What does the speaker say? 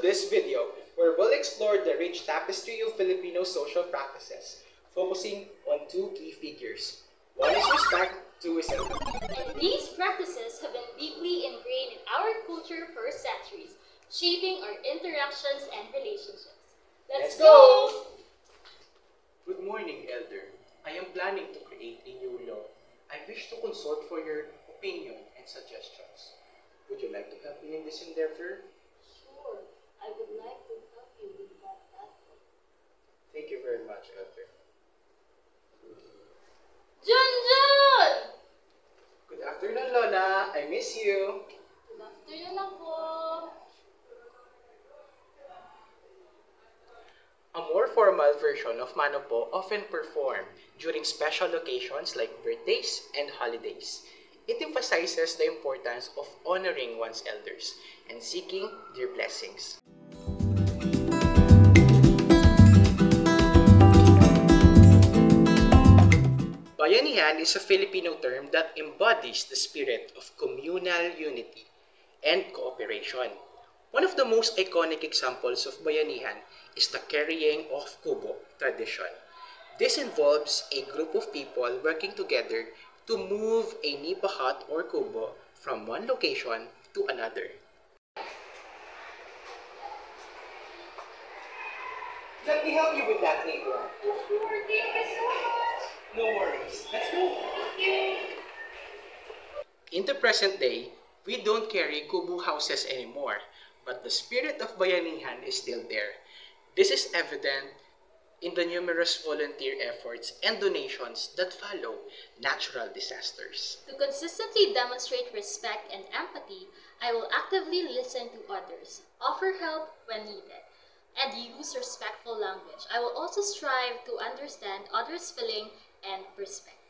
this video, where we'll explore the rich tapestry of Filipino social practices, focusing on two key figures. One is respect, two is empathy. And these practices have been deeply ingrained in our culture for centuries, shaping our interactions and relationships. Let's go! Good morning, Elder. I am planning to create a new law. I wish to consult for your opinion and suggestions. Would you like to help me in this endeavor? Sure, I would like to help you with that effort. Thank you very much, Elder. Junjun! Good afternoon, Lola. I miss you. Good afternoon ako. A more formal version of Manopo often performed during special occasions like birthdays and holidays. It emphasizes the importance of honoring one's elders and seeking their blessings. Bayanihan is a Filipino term that embodies the spirit of communal unity and cooperation. One of the most iconic examples of bayanihan is the carrying of kubo tradition. This involves a group of people working together to move a nipa hut or kubo from one location to another. Let me help you with that, neighbor. Sure, thank you so much. No worries. Let's go. In the present day, we don't carry kubo houses anymore, but the spirit of bayanihan is still there. This is evident in the numerous volunteer efforts and donations that follow natural disasters. To consistently demonstrate respect and empathy, I will actively listen to others, offer help when needed, and use respectful language. I will also strive to understand others' feeling and perspective.